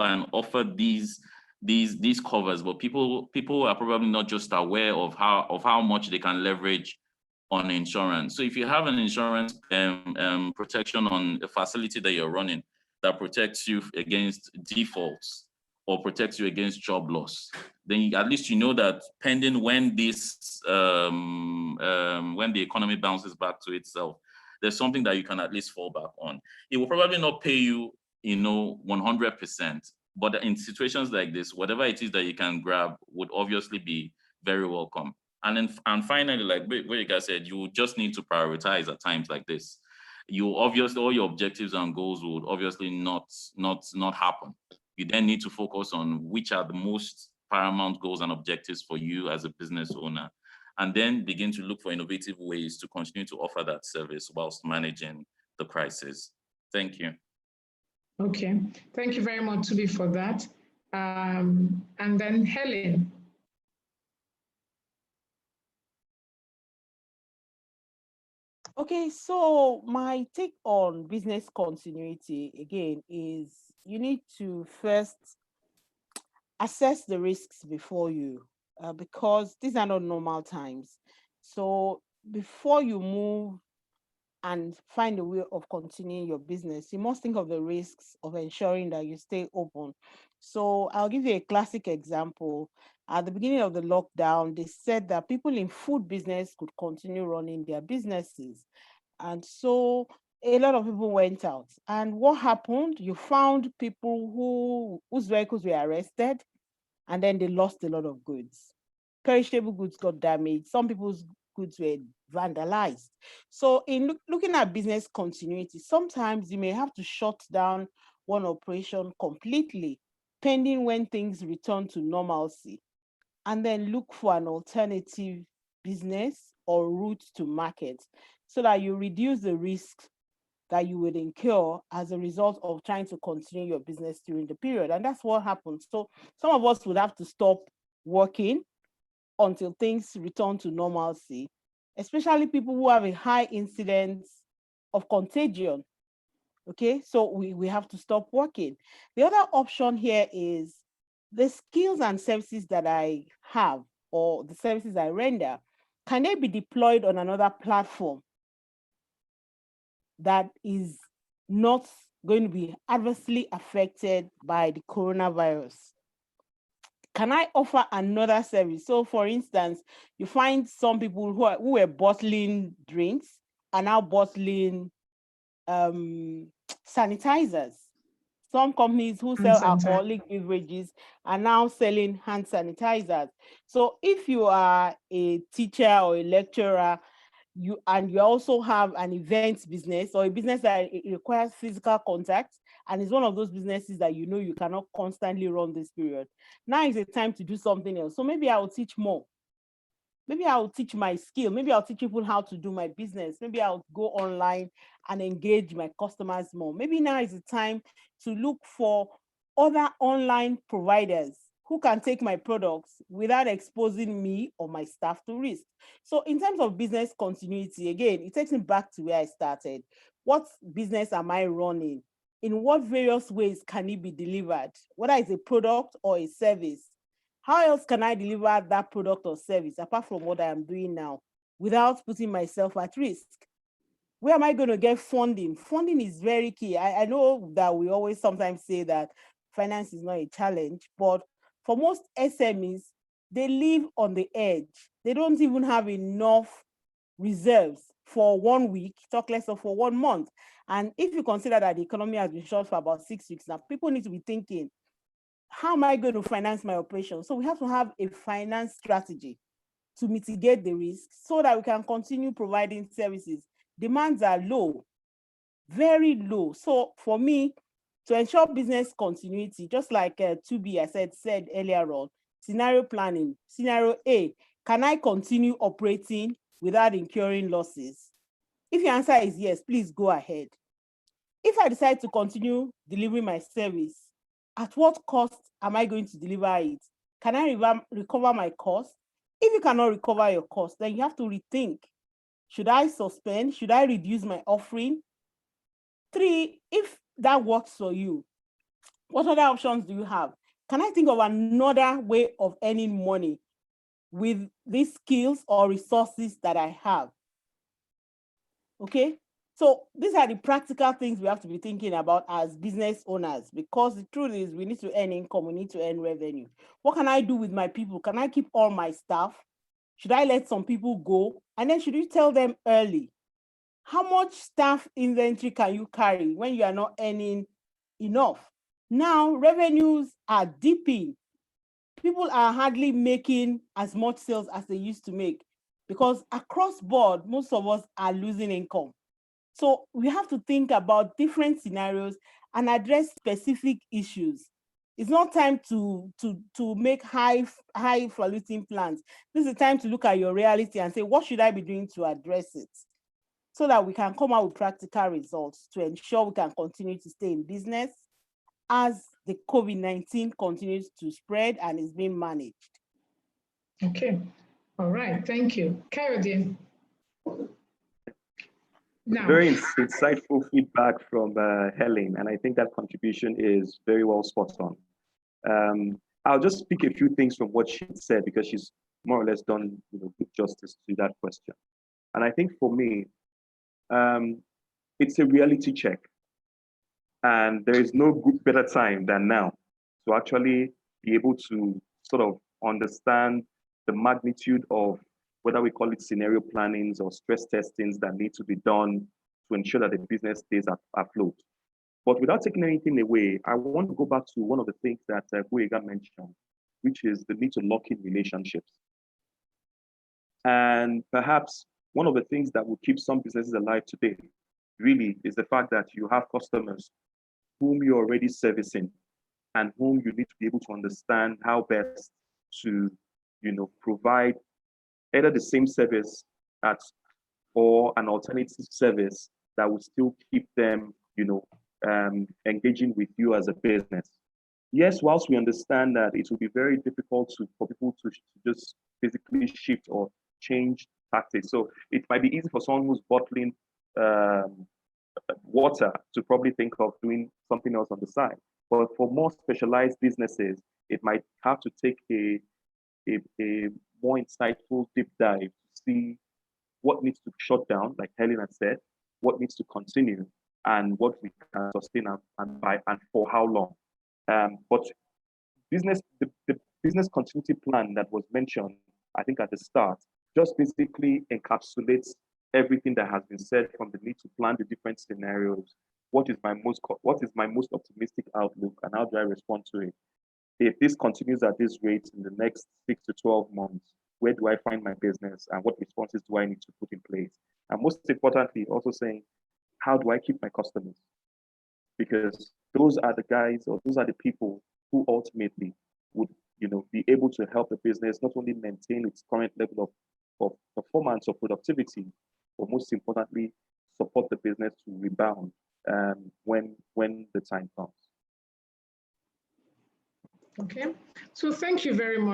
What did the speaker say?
and offer these covers, but people are probably not just aware of how much they can leverage on insurance. So if you have an insurance protection on a facility that you're running that protects you against defaults or protects you against job loss, then at least you know that pending when this when the economy bounces back to itself, there's something that you can at least fall back on. It will probably not pay you, 100%, but in situations like this, whatever it is that you can grab would obviously be very welcome. And finally, like what you guys said, you just need to prioritize at times like this. You obviously, all your objectives and goals would obviously not happen. You then need to focus on which are the most paramount goals and objectives for you as a business owner, and then begin to look for innovative ways to continue to offer that service whilst managing the crisis. Thank you. Okay, thank you very much, Tubi, for that. And then Helen. Okay, so my take on business continuity again is you need to first assess the risks before you, because these are not normal times. So before you move and find a way of continuing your business, you must think of the risks of ensuring that you stay open. So I'll give you a classic example. At the beginning of the lockdown, they said that people in food business could continue running their businesses. And so a lot of people went out. And what happened? You found people whose vehicles were arrested, and then they lost a lot of goods. Perishable goods got damaged. Some people's goods were vandalized. So in looking at business continuity, sometimes you may have to shut down one operation completely, pending when things return to normalcy, and then look for an alternative business or route to market so that you reduce the risk that you would incur as a result of trying to continue your business during the period. And that's what happened. So some of us would have to stop working until things return to normalcy, especially people who have a high incidence of contagion. Okay, so we have to stop working. The other option here is the skills and services that I have or the services I render, can they be deployed on another platform that is not going to be adversely affected by the coronavirus? Can I offer another service? So for instance, you find some people who were bottling drinks are now bottling sanitizers. Some companies who sell alcoholic beverages are now selling hand sanitizers. So if you are a teacher or a lecturer, you also have an events business or a business that requires physical contact, and it's one of those businesses that you cannot constantly run this period. Now is the time to do something else. So maybe I will teach more. Maybe I'll teach my skill. Maybe I'll teach people how to do my business. Maybe I'll go online and engage my customers more. Maybe now is the time to look for other online providers who can take my products without exposing me or my staff to risk. So in terms of business continuity, again, it takes me back to where I started. What business am I running? In what various ways can it be delivered? Whether it's a product or a service. How else can I deliver that product or service apart from what I am doing now without putting myself at risk? Where am I going to get funding? Funding is very key. I know that we always sometimes say that finance is not a challenge, but for most SMEs, they live on the edge. They don't even have enough reserves for 1 week, talk less of for 1 month. And if you consider that the economy has been shut for about 6 weeks now, people need to be thinking, how am I going to finance my operation? So we have to have a finance strategy to mitigate the risk so that we can continue providing services. Demands are low, very low. So for me, to ensure business continuity, just like Tubi I said earlier on, scenario planning. Scenario A, can I continue operating without incurring losses? If your answer is yes, please go ahead. If I decide to continue delivering my service, at what cost am I going to deliver it? Can I recover my cost? If you cannot recover your cost, then you have to rethink. Should I suspend? Should I reduce my offering? 3, if that works for you, What other options do you have? Can I think of another way of earning money with these skills or resources that I have? Okay, so these are the practical things we have to be thinking about as business owners, because the truth is we need to earn income, we need to earn revenue. What can I do with my people? Can I keep all my staff? Should I let some people go? And then should you tell them early? How much staff inventory can you carry when you are not earning enough? Now revenues are dipping. People are hardly making as much sales as they used to make, because across board, most of us are losing income. So we have to think about different scenarios and address specific issues. It's not time to make highfalutin plans. This is the time to look at your reality and say, what should I be doing to address it? So that we can come out with practical results to ensure we can continue to stay in business as the COVID-19 continues to spread and is being managed. Okay, all right, thank you. Kayode. Very insightful feedback from Helen, and I think that contribution is very well spot on. I'll just pick a few things from what she said, because she's more or less done good justice to that question. And I think for me, it's a reality check. And there is no better time than now to actually be able to sort of understand the magnitude of, whether we call it scenario plannings or stress testings, that need to be done to ensure that the business stays afloat. But without taking anything away, I want to go back to one of the things that Gboyega mentioned, which is the need to lock in relationships. And perhaps one of the things that will keep some businesses alive today really is the fact that you have customers whom you're already servicing and whom you need to be able to understand how best to provide either the same service or an alternative service that will still keep them engaging with you as a business. Yes, whilst we understand that it will be very difficult for people to just physically shift or change tactics. So it might be easy for someone who's bottling water to probably think of doing something else on the side. But for more specialized businesses, it might have to take a more insightful deep dive to see what needs to shut down, like Helen had said, what needs to continue, and what we can sustain and for how long. But the business continuity plan that was mentioned, I think at the start, just basically encapsulates everything that has been said, from the need to plan the different scenarios. What is my most optimistic outlook, and how do I respond to it? If this continues at this rate in the next 6 to 12 months, where do I find my business, and what responses do I need to put in place? And most importantly, also saying, how do I keep my customers? Because those are the guys, or those are the people who ultimately would be able to help the business not only maintain its current level of performance or productivity, but most importantly, support the business to rebound when the time comes. Okay, so thank you very much.